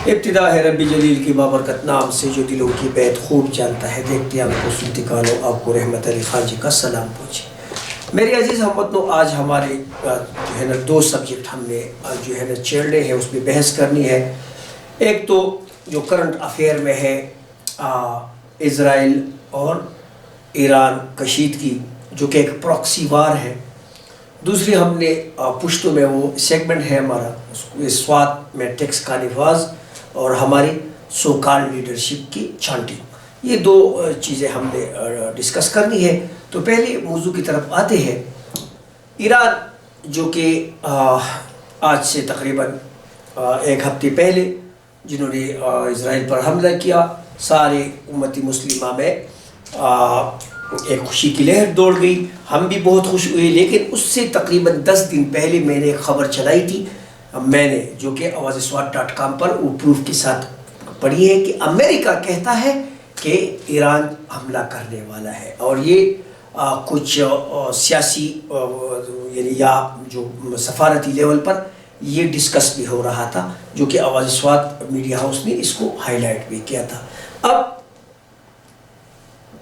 ابتدا ہے رب جلیل کی بابرکت نام سے جو دلوں کی بیت خوب جانتا ہے. دیکھتے آپ کو سنتے کانوں آپ کو رحمت علی خان جی کا سلام پہنچے. میری عزیز ہموطنوں، آج ہمارے جو ہے نا دو سبجیکٹ ہم نے جو ہے نا چھیڑنے ہیں، اس پہ بحث کرنی ہے. ایک تو جو کرنٹ افیئر میں ہے اسرائیل اور ایران کشیدگی جو کہ ایک پراکسی وار ہے. دوسری ہم نے پشتوں میں وہ سیگمنٹ ہے ہمارا سوات میں ٹیکس کا نفاذ اور ہماری سوکال لیڈرشپ کی چھانٹی. یہ دو چیزیں ہم نے ڈسکس کرنی ہے. تو پہلے موضوع کی طرف آتے ہیں. ایران جو کہ آج سے تقریباً ایک ہفتے پہلے جنہوں نے اسرائیل پر حملہ کیا، سارے امت مسلمہ میں ایک خوشی کی لہر دوڑ گئی. ہم بھی بہت خوش ہوئے. لیکن اس سے تقریباً 10 دن پہلے میں نے ایک خبر چلائی تھی، میں نے جو کہ awazswat.com پر وہ پروف کے ساتھ پڑھی ہے کہ امریکہ کہتا ہے کہ ایران حملہ کرنے والا ہے. اور یہ کچھ سیاسی یعنی یا جو سفارتی لیول پر یہ ڈسکس بھی ہو رہا تھا، جو کہ awazswat میڈیا ہاؤس نے اس کو ہائی لائٹ بھی کیا تھا. اب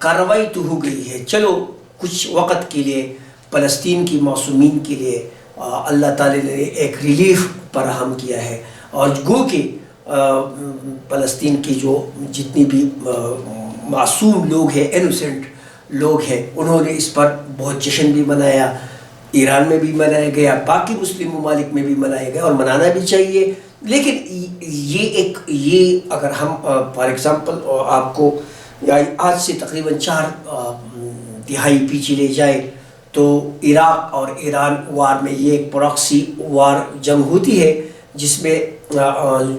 کارروائی تو ہو گئی ہے. چلو کچھ وقت کے لیے فلسطین کی معصومین کے لیے اللہ تعالی نے ایک ریلیف فراہم کیا ہے. اور گو کہ فلسطین کی جو جتنی بھی معصوم لوگ ہیں، انوسنٹ لوگ ہیں، انہوں نے اس پر بہت جشن بھی منایا. ایران میں بھی منایا گیا، باقی مسلم ممالک میں بھی منایا گیا اور منانا بھی چاہیے. لیکن یہ اگر ہم فار ایگزامپل آپ کو آج سے تقریباً 4 دہائی پیچھے لے جائے تو عراق اور ایران وار میں یہ ایک پراکسی وار جنگ ہوتی ہے، جس میں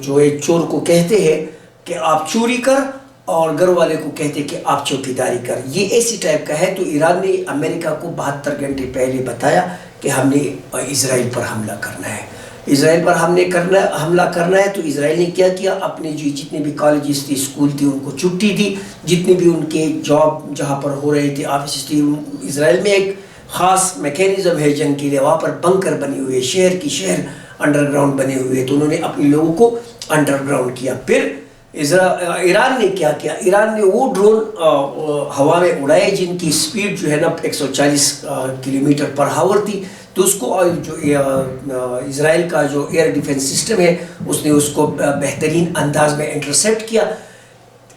جو ایک چور کو کہتے ہیں کہ آپ چوری کر اور گھر والے کو کہتے کہ آپ چوکیداری کر. یہ ایسی ٹائپ کا ہے. تو ایران نے امریکہ کو 72 گھنٹے پہلے بتایا کہ ہم نے اسرائیل پر حملہ کرنا ہے. اسرائیل پر حملہ کرنا ہے. تو اسرائیل نے کیا کیا، اپنے جتنے بھی کالجز تھے، اسکول تھے، ان کو چھٹی دی. جتنے بھی ان کے جاب جہاں پر ہو رہے تھے، آفیسز تھے، اسرائیل میں ایک خاص میکینزم ہے جنگ کے لیے. وہاں پر بنکر بنے ہوئے، شہر انڈر گراؤنڈ بنے ہوئے. تو انہوں نے اپنے لوگوں کو انڈر گراؤنڈ کیا. پھر ایران نے کیا کیا، ایران نے وہ ڈرون ہوا میں اڑائے جن کی سپیڈ جو ہے نا 140 کلومیٹر پر ہاور تھی. تو اس کو جو اسرائیل کا جو ایئر ڈیفنس سسٹم ہے، اس نے اس کو بہترین انداز میں انٹرسیپٹ کیا.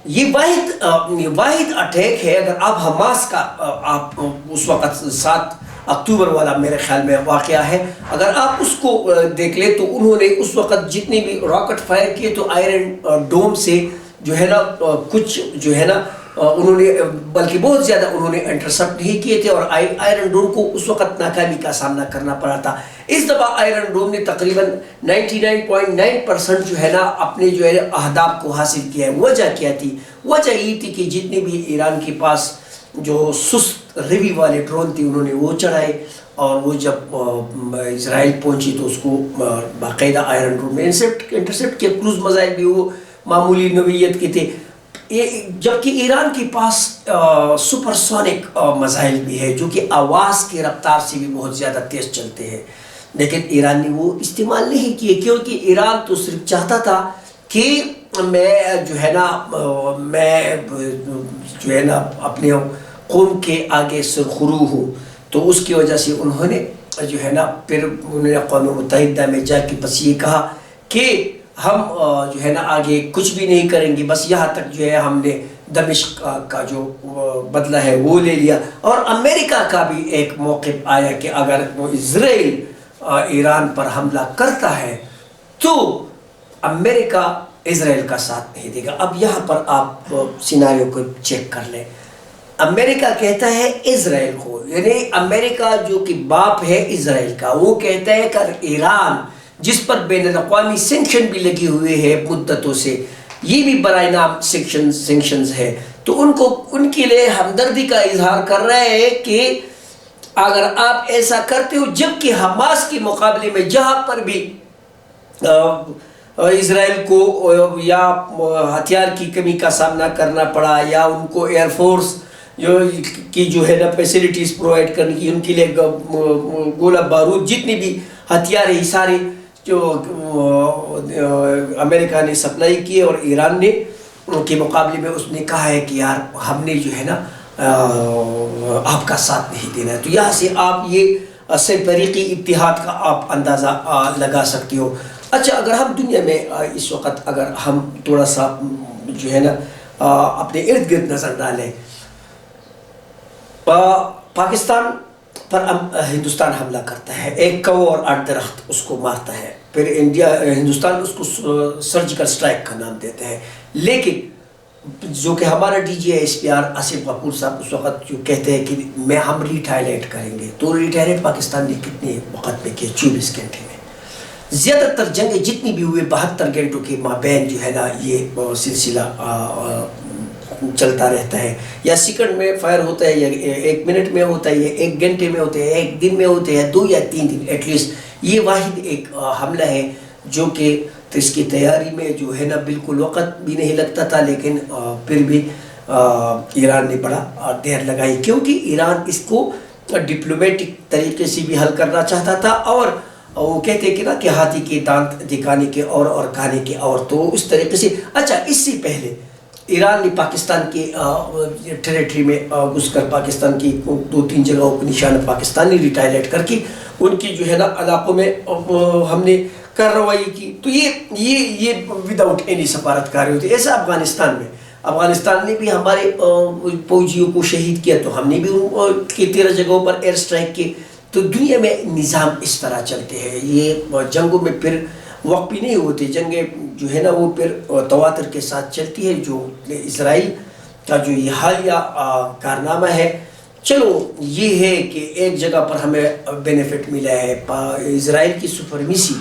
یہ واحد اٹیک ہے. اگر آپ حماس کا آپ اس وقت 7 اکتوبر والا میرے خیال میں واقعہ ہے، اگر آپ اس کو دیکھ لیں تو انہوں نے اس وقت جتنے بھی راکٹ فائر کیے تو آئرن ڈوم سے جو ہے نا کچھ جو ہے نا انہوں نے بلکہ بہت زیادہ انہوں نے انٹرسپٹ نہیں کیے تھے. اور آئرن ڈوم کو اس وقت ناکامی کا سامنا کرنا پڑا تھا. اس دفعہ آئرن ڈوم نے تقریباً 99.9% جو ہے نا اپنے جو ہے اہداف کو حاصل کیا ہے. وجہ کیا تھی؟ وجہ یہ تھی کہ جتنے بھی ایران کے پاس جو سست روی والے ڈرون تھے انہوں نے وہ چڑھائے. اور وہ جب اسرائیل پہنچی تو اس کو باقاعدہ آئرن ڈوم میں انٹرسپٹ کیا. کروز میزائل بھی وہ معمولی نوعیت کے تھے. جبکہ ایران کے پاس سپر سونک میزائل بھی ہے جو کہ آواز کی رفتار سے بھی بہت زیادہ تیز چلتے ہیں. لیکن ایران نے وہ استعمال نہیں کیے، کیونکہ ایران تو صرف چاہتا تھا کہ میں جو ہے نا اپنے قوم کے آگے سرخرو ہوں. تو اس کی وجہ سے انہوں نے جو ہے نا پھر انہوں نے اقوام متحدہ میں جا کے بس یہ کہا کہ ہم جو ہے نا آگے کچھ بھی نہیں کریں گے، بس یہاں تک جو ہے ہم نے دمشق کا جو بدلہ ہے وہ لے لیا. اور امریکہ کا بھی ایک موقف آیا کہ اگر وہ اسرائیل ایران پر حملہ کرتا ہے تو امریکہ اسرائیل کا ساتھ نہیں دے گا. اب یہاں پر آپ سیناریو کو چیک کر لیں. امریکہ کہتا ہے اسرائیل کو، یعنی امریکہ جو کہ باپ ہے اسرائیل کا، وہ کہتا ہے کہ ایران جس پر بین الاقوامی سینکشن بھی لگی ہوئے ہیں مدتوں سے، یہ بھی برائے نام سینکشنز ہے، تو ان کے لیے ہمدردی کا اظہار کر رہے ہیں کہ اگر آپ ایسا کرتے ہو، جبکہ حماس کے مقابلے میں جہاں پر بھی اسرائیل کو یا ہتھیار کی کمی کا سامنا کرنا پڑا یا ان کو ایئر فورس جو ہے نا فیسلٹیز پرووائڈ کرنے کی، ان کے لیے گولہ بارود جتنی بھی ہتھیار ہیں سارے جو امریکہ نے سپلائی کیے اور ایران نے کے مقابلے میں اس نے کہا ہے کہ یار ہم نے جو ہے نا آپ کا ساتھ نہیں دینا ہے. تو یہاں سے آپ یہ سپریقی اتحاد کا آپ اندازہ لگا سکتے ہو. اچھا اگر ہم دنیا میں اس وقت اگر ہم تھوڑا سا جو ہے نا اپنے ارد گرد نظر ڈالیں، پاکستان پر ہندوستان حملہ کرتا ہے، ایک کو اور 8 درخت اس کو مارتا ہے، پھر ہندوستان اس کو سرجیکل سٹرائک کا نام دیتا ہے. لیکن جو کہ ہمارا ڈی جی ایس پی آر آصف غفور صاحب اس وقت جو کہتے ہیں کہ ہم ریٹائلیٹ کریں گے، تو ریٹائلیٹ پاکستان نے کتنے وقت میں کیے؟ 24 گھنٹے میں. زیادہ تر جنگیں جتنی بھی ہوئے 72 گھنٹوں کے مابین جو ہے نا یہ سلسلہ چلتا رہتا ہے. یا سیکنڈ میں فائر ہوتا ہے، یا 1 منٹ میں ہوتا ہے، یا 1 گھنٹے میں ہوتا ہے، 1 دن میں ہوتا ہے، 2 یا 3 دن ایٹ لیسٹ. یہ واحد ایک حملہ ہے جو کہ اس کی تیاری میں جو ہے نا بالکل وقت بھی نہیں لگتا تھا، لیکن پھر بھی ایران نے بڑا دیر لگائی، کیونکہ ایران اس کو ڈپلومیٹک طریقے سے بھی حل کرنا چاہتا تھا. اور وہ کہتے کہ نا کہ ہاتھی کے دانت دکھانے کے اور کھانے کے اور، تو اس طریقے سے. اچھا اس سے پہلے ایران نے پاکستان کے ٹیریٹری میں گھس کر پاکستان کی 2-3 جگہوں کو نشانہ پاکستانی ریٹائلیٹ کر کے ان کی جو ہے نا علاقوں میں ہم نے کارروائی کی. تو یہ وداؤٹ اینی سفارتکاری ہوتی ہے. ایسا افغانستان نے بھی ہمارے فوجیوں کو شہید کیا، تو ہم نے بھی ان کی 13 جگہوں پر ایئر اسٹرائک کی. تو دنیا میں نظام اس طرح چلتے ہیں. یہ جنگوں میں پھر وقت بھی نہیں ہوتے، جنگیں جو ہے نا وہ پھر تواتر کے ساتھ چلتی ہے. جو اسرائیل کا جو یہ حالیہ کارنامہ ہے، چلو یہ ہے کہ ایک جگہ پر ہمیں بینیفٹ ملا ہے. اسرائیل کی سپرمیسی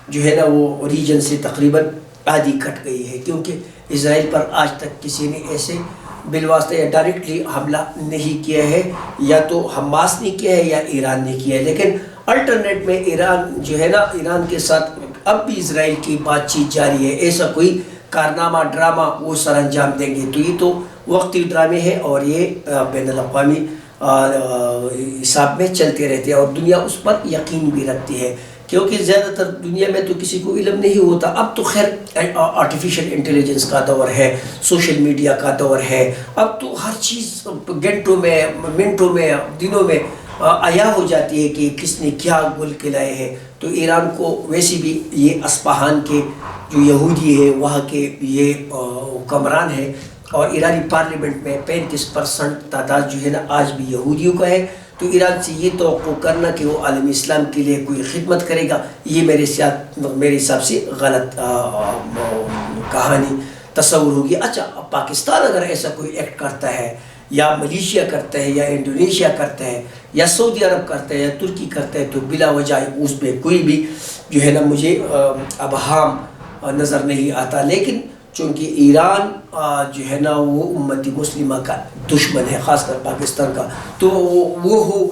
جو ہے نا وہ ریجن سے تقریباً آدھی کٹ گئی ہے، کیونکہ اسرائیل پر آج تک کسی نے ایسے بالواسطہ یا ڈائریکٹلی حملہ نہیں کیا ہے. یا تو حماس نے کیا ہے یا ایران نے کیا ہے. لیکن الٹرنیٹ میں ایران جو ہے نا، ایران کے ساتھ اب بھی اسرائیل کی بات چیت جاری ہے. ایسا کوئی کارنامہ ڈرامہ وہ سر انجام دیں گے، تو یہ تو وقتی ڈرامے ہیں اور یہ بین الاقوامی حساب میں چلتے رہتے ہیں، اور دنیا اس پر یقین بھی رکھتی ہے. کیونکہ زیادہ تر دنیا میں تو کسی کو علم نہیں ہوتا. اب تو خیر آرٹیفیشل انٹیلیجنس کا دور ہے، سوشل میڈیا کا دور ہے. اب تو ہر چیز گھنٹوں میں، منٹوں میں، دنوں میں عیاں ہو جاتی ہے کہ کس نے کیا گل کھلائے ہیں. تو ایران کو ویسے بھی یہ اصفہان کے جو یہودی ہے وہاں کے یہ حکمران ہے، اور ایرانی پارلیمنٹ میں 35% تعداد جو ہے نا آج بھی یہودیوں کا ہے. تو ایران سے یہ توقع کرنا کہ وہ عالم اسلام کے لیے کوئی خدمت کرے گا، یہ میرے حساب سے غلط کہانی تصور ہوگی. اچھا پاکستان اگر ایسا کوئی ایکٹ کرتا ہے، یا ملیشیا کرتا ہے، یا انڈونیشیا کرتا ہے، یا سعودی عرب کرتا ہے، یا ترکی کرتا ہے، تو بلا وجہ اس پہ کوئی بھی جو ہے نا مجھے ابہام نظر نہیں آتا. لیکن چونکہ ایران جو ہے نا وہ امت مسلمہ کا دشمن ہے، خاص کر پاکستان کا، تو وہ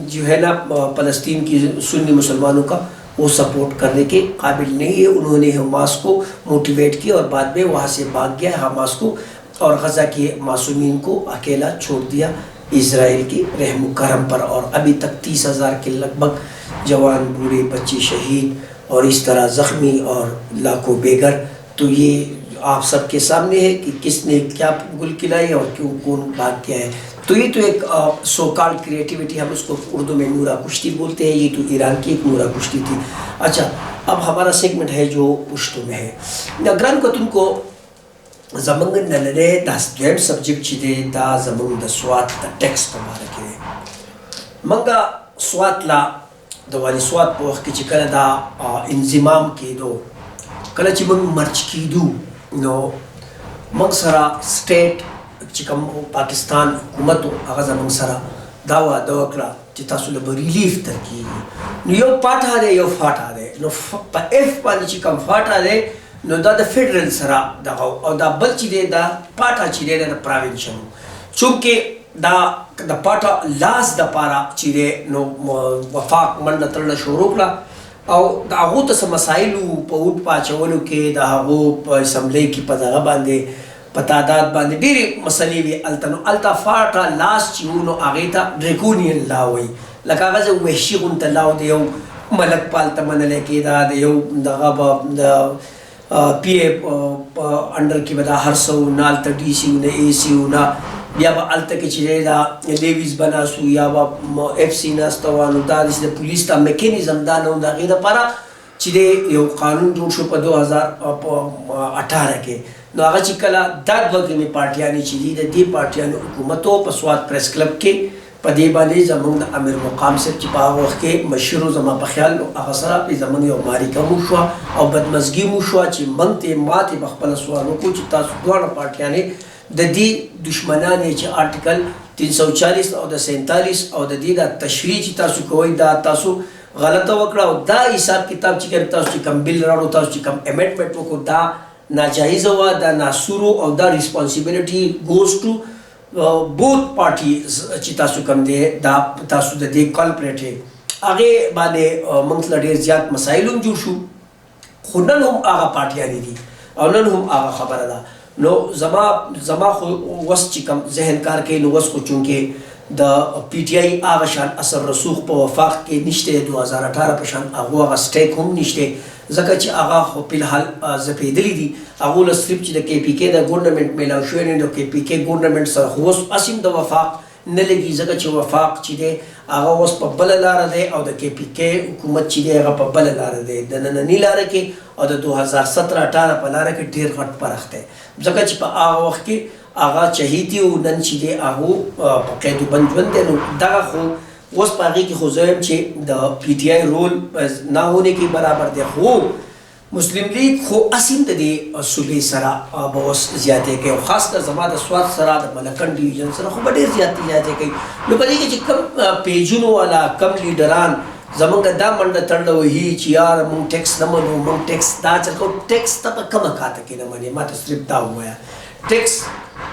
جو ہے نا فلسطین کی سنی مسلمانوں کا وہ سپورٹ کرنے کے قابل نہیں ہے. انہوں نے حماس کو موٹیویٹ کیا اور بعد میں وہاں سے بھاگ گیا حماس کو، اور غزہ کے معصومین کو اکیلا چھوڑ دیا اسرائیل کی رحم و کرم پر. اور ابھی تک 30,000 کے لگ بھگ جوان بوڑھے بچے شہید اور اس طرح زخمی اور لاکھوں بے گھر. تو یہ آپ سب کے سامنے ہے کہ کس نے کیا گل کھلائے اور کیوں کون بھاگ کیا ہے. تو یہ تو ایک سو کالڈ کریٹیوٹی، ہم اس کو اردو میں نورہ کشتی بولتے ہیں. یہ تو ایران کی ایک نورہ کشتی تھی. اچھا اب ہمارا سیگمنٹ ہے جو پشتو میں ہے. گران کو تم کو زمانگ نلنے داس دویم سبجیکٹ چیدے دا زمانگ دا سوات دا ٹیکسٹ مبارک ہے. منگا سوات لا دوالی سوات پوخ کی چکل دا انضمام کی دو کلچ منگ مرچ کی دو نو منگ سرا سٹیٹ چکم پاکستان حکومتو اغازا منگ سرا داوا دوکلا چتا سلب ریلیف ترکی نو یو پاٹا دے یو فاٹا دے نو پا ایف پانی چکم فاٹا دے نو دا دا فیڈرل سرا دا غو او دا بل چی دے دا پاٹا چی دے دا پراوینشنو چونکہ دا پاٹا لاس دا پارا چی دے نو وفاق من ترنا شروع کلا او دا اغو تا سا مسائلو پا اوٹ پاچولو کے دا اغو پا اسمبلی کی پا دغا باندے پا تعداد باندے دیری مسئلی وی التا نو التا فاٹا لاس چیونو آغیتا ڈریکونین لاوی لکا آغازا وحشی غنتا لاو دیو ملک پال ته منلی کېده، د یو دغه به د پی اے په انډر کې به دا هر څه و، نه هلته ډي سي و نه اے سي و، نه بیا به هلته کې چې دی دا لیویز به ناست و یا به اف سی ناسته وه، نو دا داسې د پولیس دا میکینزم دا نه و. د هغې دپاره چې دی یو قانون جوړ شو په 2018 کې. نو هغه چې کله دا دوه ګڼې پارټیانې چې دي د دې پارټیانو حکومت و په سوات پریس کلب کې، په دې باندې زموږ د امیر مقام صاحب چې په هغه وخت کې مشر و زما په خیال هغه سره پرې زموږ یو معرکه مو شوه او بدمزګي مو شوه چې موږ ته ما ته په خپله سوال وکړو چې تاسو دواړه پارټیانې د دې دشمنان یې چې آرټیکل 340 او د 47 او د دې دا تشریح چې تاسو کوئ دا تاسو غلطه وکړه، او دا حساب کتاب چې کوم تاسو چې کوم بل راوړو، تاسو چې کوم امینډمنټ وکړو، دا ناجایزه وه، دا ناسور او دا ریسپانسیبلټي ګوز ټو بوث پارټیز چې تاسو کوم دی دا تاسو د دې کلپریټ یې. هغې باندې موږ ته ډېر زیات مسایل هم جوړ شو، خو نن هم هغه پارټیانې دي او نن هم هغه خبره ده. نو زما خو وس چې کوم ذهن کار کوي، نو وس خو چونکې د پی ټی آی هغه شان اثر رسوخ په وفاق کې نشته، 2018 په شان هغه سټیک هم نشته، ځکه چې هغه خو په الحال ځپېدلي دي. هغو له صرف چې د کې پی کې د ګورنمنټ میلاو شوی نه، د کې پی کې ګورنمنټ سره خو اوس اسیم د وفاق نه لګي، ځکه چې وفاق چې دی هغه اوس په بله لاره دی او د کې پی کې حکومت چې دی هغه په بله لاره دی. د ننني لاره کې او د 2017-18 په لاره کې ډېر غټ فرق دی، ځکه چې په هغه وخت کې هغه چهیدي او نن چې دی هغو په قید و بند ژوند دی. نو دغه خو اوس په هغې کې خو زه یم چې د پی ټی آی رول نه ہونے کې برابر دی، خو مسلم لیگ خو اسیم د دې صوبې سره به اوس زیاتې کوي، او خاص کر زما د سوات سره د ملکن ډویژن سره خو به ډېر زیاتې کوي. نو په دې کې چې کم پیجونو والا کم لیډران زمونږ دا منډه تنډه وهي چې یار مونږ ټیکس نه منو، مونږ ټیکس دا چل کوو، ټیکس ته په کومه کاته کې نه منې. ما ته صرف دا ووایه ټیکس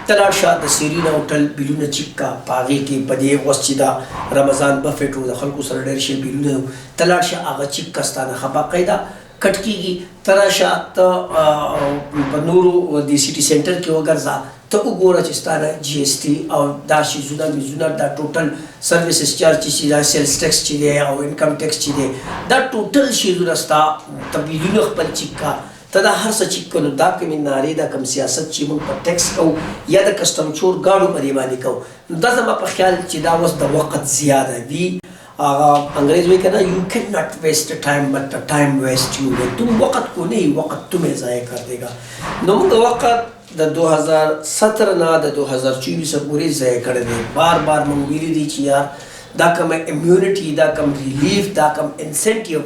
ته لاړ شه، د سیرینا هوټل بیلونه چیک کا، په هغې کې په دې اوس چې دا رمضان بفیټ و د خلکو سره ډېر شي بیلونه، ته لاړ شه هغه چیک کا، ستا نه ښه باقاعده کټ کېږي. ته راشه ته په نورو د سټي سینټر کې وګرځه، ته وګوره چې ستا نه جی ایس ټي او دا شیزونه ویزونه دا ټوټل سروسز چارج چې دا سیلز ټیکس چې دی او انکم ټیکس چې دی دا ټوټل شیزونه ستا ته بیلونه خپل چیک کا، ته دا هر څه چیک کړو. دا کومې نارې دا کوم سیاست چې موږ په ټیکس کوو یا د کسټم چور ګاډو په دې باندې کوو، دا زما په خیال چې دا اوس د وقت زیاده وي. انگریز وہی کہنا یو کین ناٹ ویسٹ ٹائم بٹ ٹائم ویسٹ یو، تم وقت کو نہیں وقت تمہیں ضائع کر دے گا. نو موږ وقت د 2017 نه د 2024 پورې ضایع کړی دی. بار بار موږ ویلي دي چې یار دا کوم امیونټي، دا کوم ریلیف، دا کوم انسینټیو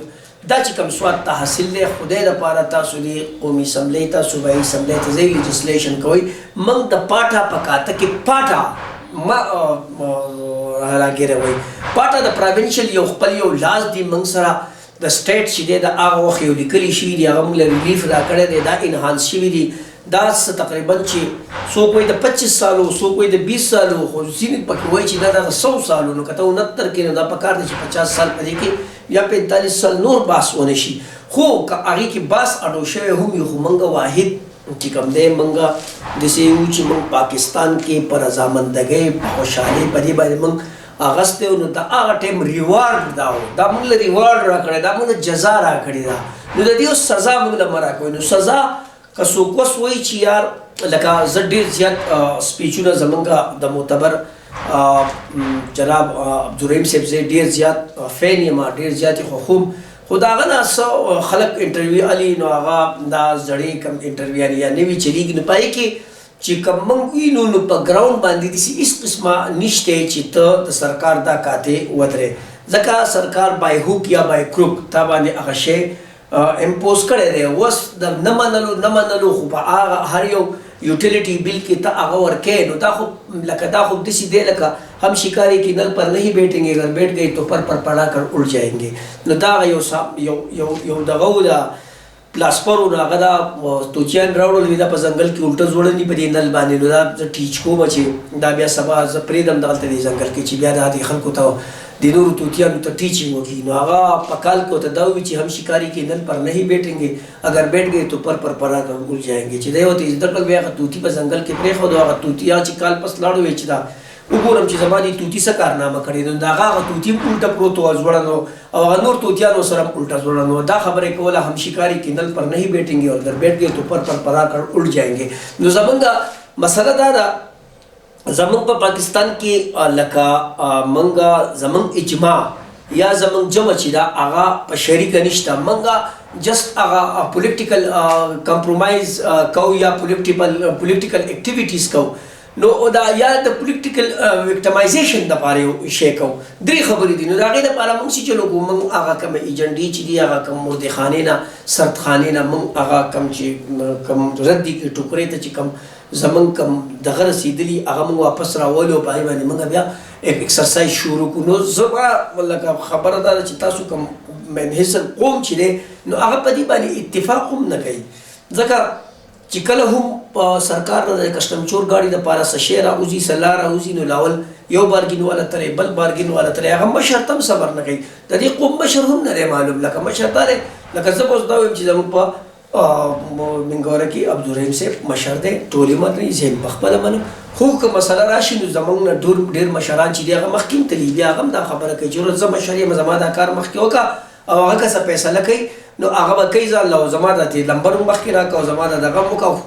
دا چې کوم سواد ته حاصل دی، خدای دپاره تاسو د قومي اسمبلۍ ته صوبایي اسمبلۍ ته ځئ لیجسلیشن کوئ. موږ د پاټا په کاته کې پاټا راګیره وایي پاټا د پراوینشل یو خپل یو لاس دی، موږ سره د سټیټ چې دی د هغه وخت یو لیکلي شوي دي، هغه موږ له ریلیف راکړی دی، دا انهانس شوي دي. دا څه تقریبا چې څوک وایي د 25 سالو، څوک وایي د 20 سالو، خو ځینې پکې وایي چې دا د 100 سالو. نو که ته 69 کې نو دا پکار دی چې 50 سال په دې کې یا 45 سال نور باس ونه شي. خو که هغې کې باس اډو شوی هم وي، خو موږ واحد چې کوم دی موږ داسې یو چې موږ پاکستان کې په رضامندګۍ په خوشحالۍ په دې باندې موږ اغستی و. نو د هغه ټایم ریوارډ دا و، دا موږ له ریوارډ راکړی، دا موږ له جزا راکړې ده. نو د دې اوس سزا موږ له مه راکوئ. نو سزا که څوک اوس وایي چې یار لکه زه ډېر زیات سپیچونه زموږ د معتبر جناب عبدالرحیم صاحب زه ډېر زیات فین یم، ډېر زیات یې خوښوم، خو د هغه نه څه خلک انټرویو الي، نو هغه دا زړې کم انټرویوانې یا نوي چلېږي. نو په هغې کې چې کوم موږ وینو نو په ګراونډ باندې داسې هېڅ قسمه نشته چې ته د سرکار دا کاتې ودرې، ځکه سرکار بای هوک یا بای کروک تا باندې هغه شی امپوز کړی دی. اوس د نه منلو خو په هغه هر یو یوټیلیټي بل کې ته هغه ورکوې، نو دا خو لکه دا خو داسې دی لکه ہم شکاری کی نل پر نہیں بیٹھیں گے، اگر بیٹھ گئے تو پر پڑا کر اڑ جائیں گے. نو دا یو دغه و د پلاسپرو نو هغه دا توچیان راوړل دا په ځنګل کې الټه ځوړلي په دې نل باندې. نو دا زه ټیچ کوم چې دا بیا سبا زه پرېږدم دغلته دې ځنګل کې چې بیا دا دې خلکو ته د نورو توتیانو ته ټیچنګ وکړي. نو هغه په کال کې ورته دا ووایي چې هم شکاری کې نل پر نہیں بیٹھیں گے، اگر بیٹھ گئے تو پر پڑا کر اڑ جائیں گے. چې دی ورته زده کړل، بیا هغه توتي په ځنګل کې پرېښود، هغه توتي هغه چې کال پس لاړ وی چې دا وګورم چې زما دې طوطي څه کارنامه کړې نو د هغه طوطي هم الټه پروت و ځوړند او هغه نور طوطیانو سره هم الټه ځوړند و. دا خبره یې کوله ہم شکاری کیندل پر نہیں بیٹھیں گے اور اگر بیٹھ گئے تو پر پرا کر اڑ جائیں گے. نو زمونږ مسله دا ده زمونږ په پاکستان کې لکه مونږ زمونږ اجماع یا زمونږ جمع چې دا هغه په شریکه نشته. مونږ جسټ هغه پولیټیکل کمپرومایز کوو یا پولیټیکل اکټیویټیز کوو. نو دا یا د پولیټیکل وکټمایزیشن دپاره یو شی کوو. درې خبرې دي. نو د هغې دپاره مونږ چې چلو کوو مونږ هغه کوم ایجنډې چې دي هغه کوم مردخانې نه سردخانې نه مونږ هغه کوم چې کوم رد دي ټوکرې ته چې کوم زمونږ کوم دغه رسېدلي هغه مونږ واپس راولو په هغې باندې مونږ بیا ایکسرسایز شروع کړو. نو زه به لکه خبره دا ده چې تاسو کوم من حیث القوم چې دی نو هغه په دې باندې اتفاق هم نه کوي ځکه چې کله هم په سرکار نه د کسټم چور ګاډي دپاره څه شی راوځي څه لار راوځي نو لاول یو بارګین والا تلی بل بارګین والا تلی هغه مشر ته هم صبر نه کوي. د دې قوم مشر هم نه دی معلوم. لکه مشر دا دی لکه زه به اوس دا وایم چې زموږ په منګوره کې عبدالرحیم صاحب مشر دی ټول یې مني زه یې پخپله منم. خو که مسله راشي نو زموږ نه ډېر مشران چې دي هغه مخکې هم تلي بیا هغه هم دا خبره کوي چې زه مشر یم زما دا کار مخکې وکړه او هغه که څه فیصله کوي نو هغه به کوي ځان له زما د لمبر هم مخکې راکړه او زما د دغه هم وکړه.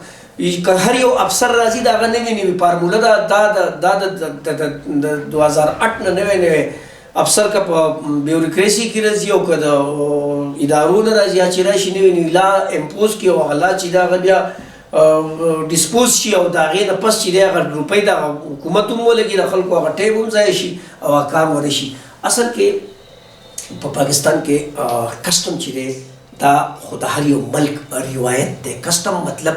که هر یو افسر راځي د هغه نوې نوې فارموله ده دا د 2008 نه نوې افسر که په بیوروکراسي کې راځي او که د ادارو نه راځي یا چې راشي نوې لا امپوز کړي او هغه لا چې د هغه بیا ډسپوز شي او د هغې نه پس چې دی هغه روپۍ د حکومت هم ولګي د خلکو هغه ټیم هم ضایع شي او هغه کار ونه شي. اصل کې په پاکستان کې کسټم چې دی دا خو د هر یو ملک روایت دی. کسټم مطلب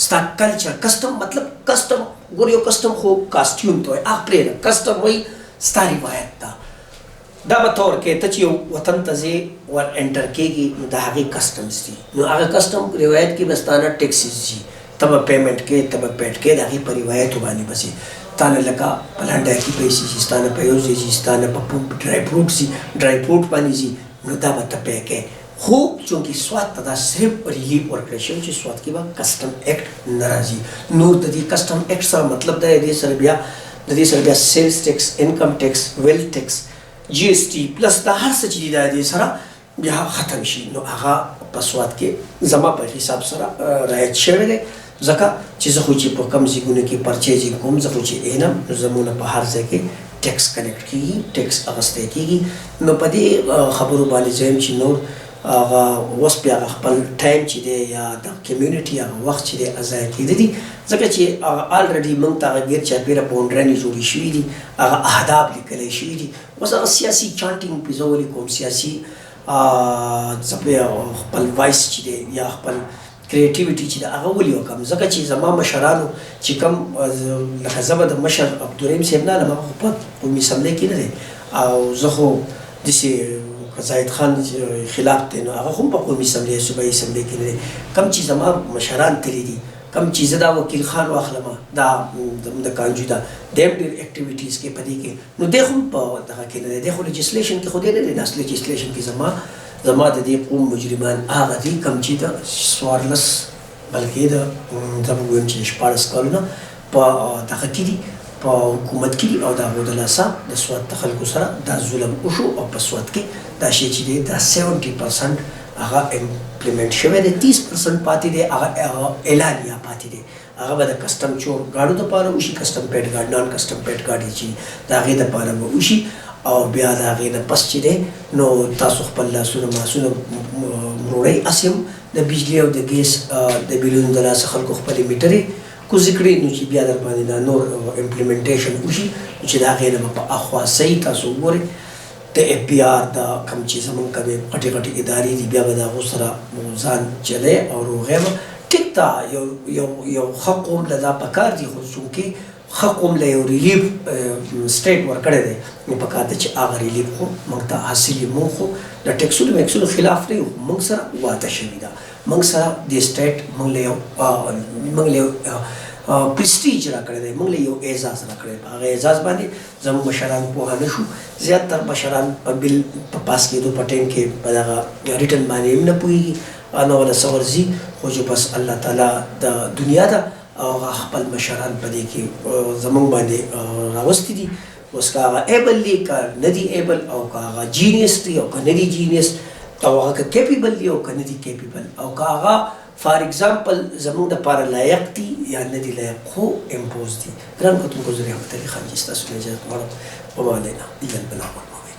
ستا کلچر. کسټم مطلب کسټم ګور یو کسټم خو کاسټیوم ته وایي هغه پرېږده. کسټم وایي ستا روایت ده. دا به طور کې ته چې یو وطن ته ځې ور انټر کېږي نو د هغې کسټمز دي. نو هغه کسټم روایت کې به ستا نه ټیکسز ځي ته به پیمنټ کې ته به پیډ کې د هغې په روایتو باندې به ځي. تا نه لکه په لنډه کې پیسې ځي ستا نه په یو ځای ځي ستا نه په ډرای فروټ ځي ډرای فروټ باندې ځي نو دا به ته پی کې. خو چونکې سوات ته دا صرف ریلیف ورکړی شوی چې سوات کې به کسټم ایکټ نه راځي. نور د دې کسټم ایکټ سره مطلب دی د دې سره بیا سیلز ټیکس انکم ټیکس ویلث ټیکس جی ایس ټي پلس دا هر څه چې دي د دې سره بیا ختم شي. نو هغه په سوات کې زما په حساب سره رعایت شوی دی ځکه چې زه خو چې په کم ځایونو کې پرچیزینګ کوم زه خو چې اینم نو زمونه په هر ځای کې ټیکس کلیکټ کېږي ټیکس اخیستی کېږي. نو په دې خبرو باندې زه یم چې نور هغه اوس بیا هغه خپل ټایم چې دی یا د کمیونټي هغه وخت چې دی ضایع کېدلي ځکه چې هغه الریډي موږ ته هغه ګیر چاپېره باونډرانې جوړې شوي دي هغه اهداف لیکلی شوي دي. اوس هغه سیاسي چانټینګ پې زه ولیکم سیاسي خپل وایس چې دی یا خپل کریټیویټي چې د هغه ولې وکړم ځکه چې زما مشرانو چې کوم لکه زه به د مشر عبدالرحیم صاحب نه لم هغه خو په قومي اسمبلی کې نه دی او زه خو داسې زاهد خان خلاف دی نو هغه هم په قومي اسمبلی صوبایي اسمبلی کې نه دی. کوم چې زما مشران تللي دي کوم چې زه دا وکیل خان واخلم دا د کانجو دا د هم ډېر اکټیویټیز کې په دې کې نو دی خو په دغه کې نه دی. دی خو لیجسلیشن کې خو دی نه دی. داس لیجسلیشن کې زما د دې قوم مجرمان هغه دي کوم چې د 14 بلکې د زه به ووایم چې 14 کلونه په دغه کې دي په حکومت کې دي او د هغو د لاسه د سوات د خلکو سره دا ظلم وشو او په سوات کې دا شی چې دی دا 70% هغه امپلیمنټ شوی دی 30% پاتې دی هغه اعلانیه پاتې دی. هغه به د کسټم چور ګاډو دپاره وشي کسټم پیډ ګاډ نان کسټم پیډ ګاډي چې د هغې دپاره به وشي او بیا د هغې نه پس چې دی نو تاسو خپل لاسونه ماسونه مروړئ. هسې هم د بجلي او د ګیس د بیلونو د لاسه خلکو خپلې میټرې کوزې کړي نو چې بیا در باندې دا نور امپلیمنټیشن وشي نو چې د هغې نه به په اخوا صحیح تاسو وګورئ د اف بي آر دا کوم چې زمونږ کومې غټې غټې ادارې دي بیا به د هغو سره ځان چلی او روغی به ټیک ده. یو ښه قوم له دا پکار دي خو چونکې ښه قوم له یو ریلیف سټیټ ورکړی دی نو پکار ده چې هغه ریلیف خو موږ ته حاصل وي. موږ خو د ټیکسونو میکسونو خلاف نه یو موږ سره واده شوي ده. موږ سره د سټیټ موږ له یو پرسټیج راکړی دی موږ له یو اعزاز راکړی دی. په هغه اعزاز باندې زموږ مشران پوهه نه شو. زیاتر مشران په بل په پاس کېدو په ټایم کې په دغه ریټن باندې هم نه پوهېږي نه وله څه ورځي خو چې بس الله تعالی د دنیا ده او خپل مشران په دې کې زمونږ باندې راوستي دي. اوس که هغه ایبل دی که نه دی ایبل، او که هغه جینیس دی او که نه دی جینیس، او هغه که کیپیبل دی او که نه دی کیپیبل، او که هغه فار ایگزامپل زمونږ دپاره لایق دي یا نه دی لایق، خو امپوز دي. ګران کتونکو زه رحمت علي خان جي ستاسو نه اجازت غواړم. وما علینا الا البلاغ.